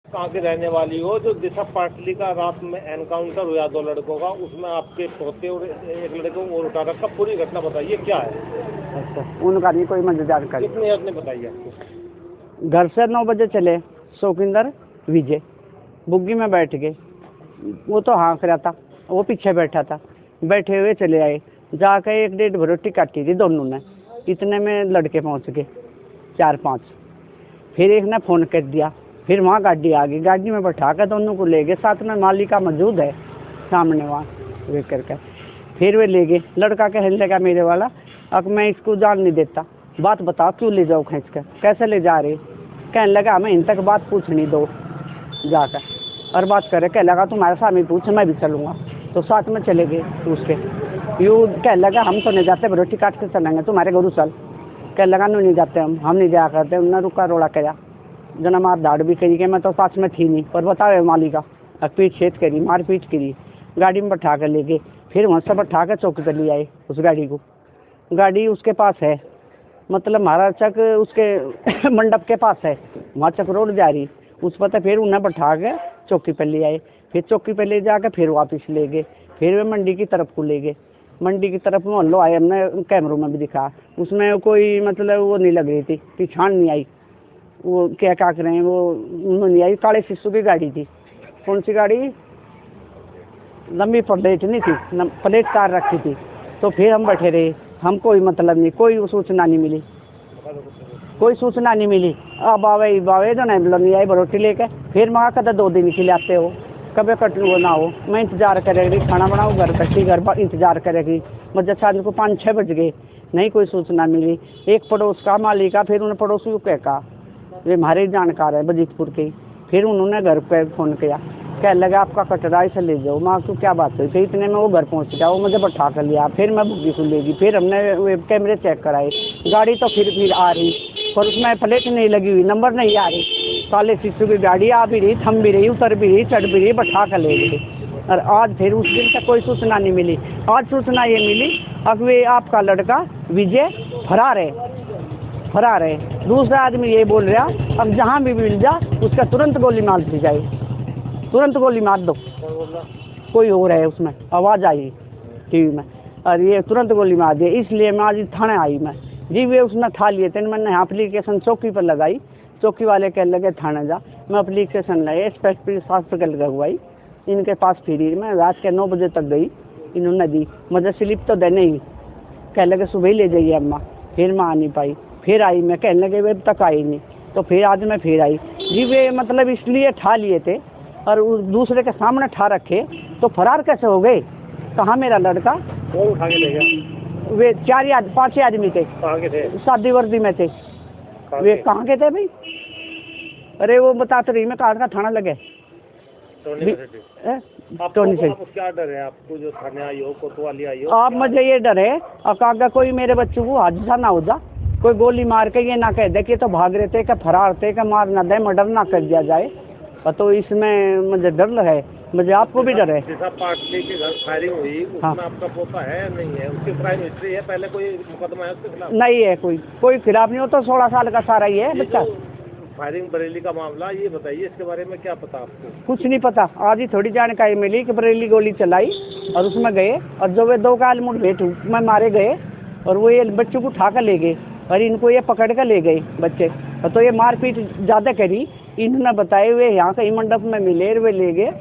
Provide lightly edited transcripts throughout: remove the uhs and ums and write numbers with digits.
कहाँ की रहने वाली हो? जो दिशा पाटली का रात में एनकाउंटर हुआ 2 लड़कों का, उसमें आपके पोते और एक लड़के को और उठा रखा, पूरी घटना बताइए क्या है? अच्छा, उनका नहीं कोई मुझे जानकारी। कितनी आपने बताई आपको? घर से 9 बजे चले, शौकिंदर विजय बुग्गी में बैठ गए। वो तो हाँक रहा था, वो पीछे बैठा था। बैठे हुए चले आए, जाकर 1-1.5 रोटी काटी थी दोनों ने। इतने में लड़के पहुंच गए 4-5। फिर एक ने फोन कर दिया, फिर वहाँ गाड़ी आ गई, गाड़ी में बैठा कर दोनों को ले गए। साथ में मालिका मौजूद है सामने वहाँ वे करके। फिर वे ले गए। लड़का कहने लगा मेरे वाला, अब मैं इसको जान नहीं देता, बात बताओ क्यों ले जाओ खींच कर, कैसे ले जा रहे? कहने लगा हमें इन तक बात पूछनी दो जाकर, और बात करे। कह लगा तुम्हारे सामने पूछ, मैं भी चलूंगा। तो साथ में चले गए उसके। यूँ कह लगा हम तो नहीं जाते, रोटी काट के चलेंगे तुम्हारे गुरु साल। कह लगा नहीं जाते, हम नहीं जाया करते। उन्होंने रुका रोड़ा किया, जना मार दाड़ भी करी के, मैं तो पास में थी नहीं, पर बताओ मालिका पीट छेद करी, मारपीट करी। गाड़ी में बैठा कर ले गए। फिर वहाँ से बैठा कर चौक पर ले आए उस गाड़ी को। गाड़ी उसके पास है, मतलब महाराज चक उसके मंडप के पास है, वहाँ चक रोड जा रही उस पर। फिर उन्हें बैठा के चौकी पर ले आए। फिर चौकी पर ले जाकर फिर वापस ले गए। फिर वे मंडी की तरफ को ले गए। मंडी की तरफ में लो आए, हमने कैमरों में भी दिखा, उसमें कोई मतलब वो नहीं लग रही थी, पिछाड़ नहीं आई। वो क्या कर रहे हैं वो नहीं आई। काले शिशु की गाड़ी थी। कौन सी गाड़ी? लंबी प्लेट नहीं थी, प्लेट कार रखी थी। तो फिर हम बैठे रहे, हम कोई मतलब नहीं, कोई सूचना नहीं मिली, कोई सूचना नहीं मिली। अब बावे जो नहीं आई बरोटी लेके। फिर वहाँ कदा 2 दिन खिलाते हो, कभी कट वो ना हो। मैं इंतजार करेगी, खाना बनाओ घर कट्टी, घर पर इंतजार करेगी। मुझे शाम को 5-6 बज गए, नहीं कोई सूचना मिली। एक पड़ोस का मालिका, फिर उन्हें पड़ोसी को कहा, वे हमारे जानकार है बजीतपुर के। फिर उन्होंने घर पे फोन किया, कह लगा आपका कटरा से ले जाओ। माँ को क्या बात हुई? फिर इतने में वो घर पहुंच गया, वो मुझे बैठा कर लिया। फिर मैं बुग्गी को ले गई। फिर हमने वेब कैमरे चेक कराए, गाड़ी तो फिर आ रही, पर उसमें प्लेट नहीं लगी हुई, नंबर नहीं आ रही। काले शिशु की गाड़ी आ भी रही, थम भी रही, उतर भी रही, चढ़ भी रही, बैठा कर ले गई। और आज फिर उस दिन तक कोई सूचना नहीं मिली। आज सूचना ये मिली अब वे आपका लड़का विजय फरार है। दूसरा आदमी ये बोल रहा, अब जहाँ भी मिल जा उसका तुरंत गोली मार दी जाए, तुरंत गोली मार दो। कोई और है उसमें, आवाज आई टीवी में, और ये तुरंत गोली मार दी। इसलिए मैं आज थाने आई मैं जी। वे उसने ठा लिए थे, मैंने एप्लीकेशन चौकी पर लगाई। चौकी वाले कह लगे थाने जा। मैं एप्लीकेशन लगाई, स्पेशल शास्त्र का लगवाई इनके पास। फिर मैं रात के 9 बजे तक गई, इन्होंने दी मुझे स्लिप तो देने ही। कह लगे सुबह ही ले जाइए अम्मा। फिर मैं आ नहीं पाई। फिर आई मैं, कहने लगे वे तक आई नहीं। तो फिर आज मैं फिर आई जी। वे मतलब इसलिए ठा लिए थे और दूसरे के सामने ठा रखे, तो फरार कैसे हो गए? कहाँ मेरा लड़का? कौन उठा के ले गया? वे 5 आदमी थे। कहाँ के थे? शादी वर्दी में थे। वे कहाँ के थे भाई? अरे वो बताते रही मैं, कहाँ का थाना लगे टोनी से। आपको क्या डर है? आपको जो थाने आई हो, कोतवाली आई हो, आप मुझे ये डर है अगर कोई मेरे बच्चों को हादसा ना हो जा, कोई गोली मार के ये ना कह दे कि तो भाग रहे थे, कि फरार थे, कि मार ना दे, मर्डर ना कर दिया जाए। तो इसमें मुझे डर है। मुझे आपको भी डर है। दिशा पाटली के घर फायरिंग हुई, उसमें आपका पोता है या नहीं है? उसकी क्राइम हिस्ट्री है, पहले कोई मुकदमा है उसके खिलाफ? नहीं है, कोई खिलाफ नहीं हो। तो 16 साल का सारा ही है बच्चा। फायरिंग बरेली का मामला, ये बताइए इसके बारे में क्या पता आपको? कुछ नहीं पता। आज ही थोड़ी जानकारी मिली कि बरेली गोली चलाई और उसमें गए, और जो वे 2 काल मुठभेड़ में मारे गए, और वो ये बच्चों को उठा कर ले गए और इनको ये पकड़ कर ले गए बच्चे। तो ये मारपीट ज्यादा करी। इन्होंने बताए हुए यहाँ कहीं मंडप में मिले, वे ले गए,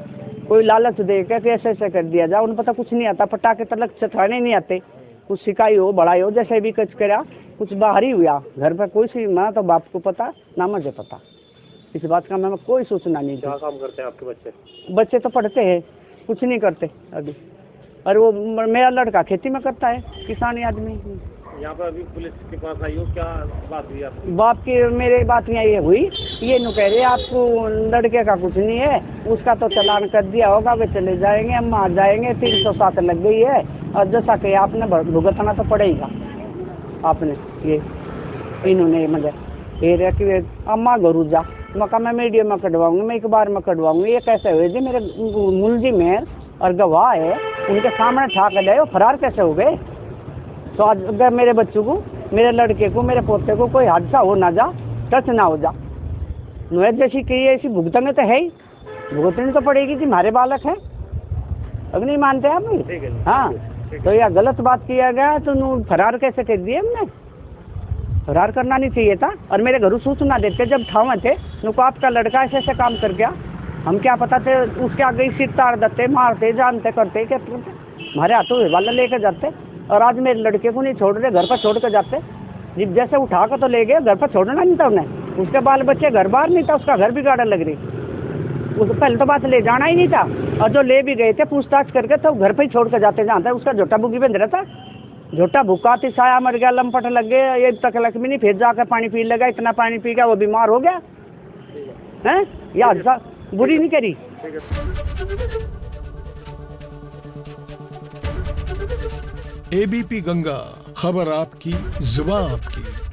कोई लालच दे के ऐसे ऐसे कर दिया जा। उन्हें पता कुछ नहीं आता, पटाखे तलक चथाने नहीं आते। कुछ सिकाई हो, बढ़ाई हो, जैसे भी कुछ करा, कुछ बाहर ही हुआ। घर पर कोई सी ना तो बाप को पता ना मुझे पता, इस बात का मैं कोई सूचना नहीं। क्या काम करते हैं आपके बच्चे? बच्चे तो पढ़ते हैं, कुछ नहीं करते अभी। और वो मेरा लड़का खेती में करता है, किसानी आदमी। यहाँ पर अभी पुलिस के पास आई हो, क्या बात हुई आपकी? बाप की मेरे बात नहीं ये हुई, ये नु कह रहे आपको लड़के का कुछ नहीं है, उसका तो चालान कर दिया होगा, वे चले जाएंगे, हम आ जाएंगे, 307 लग गई है, और जैसा कि आपने भुगतना तो पड़ेगा आपने। ये इन्होंने मुझे ये कि अम्मा गुरु जा, मैं मीडिया में कटवाऊंगी, मैं 1 बार में कटवाऊंगी। ये कैसे हुए जी? मेरे मुलजिम है और गवाह है, उनके सामने ठा कर गए, फरार कैसे हो गए? तो आज अगर मेरे बच्चों को, मेरे लड़के को, मेरे पोते को कोई हादसा हो ना जा, टच ना हो जा, नुहत जैसी की ऐसी भुगतने तो है ही, भुगतनी तो पड़ेगी कि हमारे बालक है। अब नहीं मानते आप नहीं? ठीक है। हाँ, तो यह गलत बात किया गया तो फरार कैसे कर दिए हमने? फरार करना नहीं चाहिए था। और मेरे घर सूचना देते जब ठाव थे, नुको आपका लड़का ऐसे ऐसे काम कर गया, हम क्या पता थे, उसके आगे सिर तार देते, मारते, जानते, करते क्या हमारे हाथों वाला लेकर जाते। और आज मेरे लड़के को नहीं छोड़ रहे, घर पर छोड़ कर जाते। जब जैसे उठा कर तो ले गए, घर पर छोड़ना नहीं था उन्हें। उसके बाल बच्चे घर बार नहीं था, उसका घर भी गार्डन लग रही। उस पहले तो बात ले जाना ही नहीं था, और जो ले भी गए थे पूछताछ करके तो घर पे ही छोड़ कर जाते। जानते उसका झोटा बुगी बंद रहता, झोटा भूखा थी, साया मर गया, लंपट लग गया, ये तक लक्ष्मी नहीं, फिर जाकर पानी पी लगा, इतना पानी पी गया वो बीमार हो गया है। या बुरी नहीं करी। एबीपी गंगा, खबर आपकी, जुबान आपकी।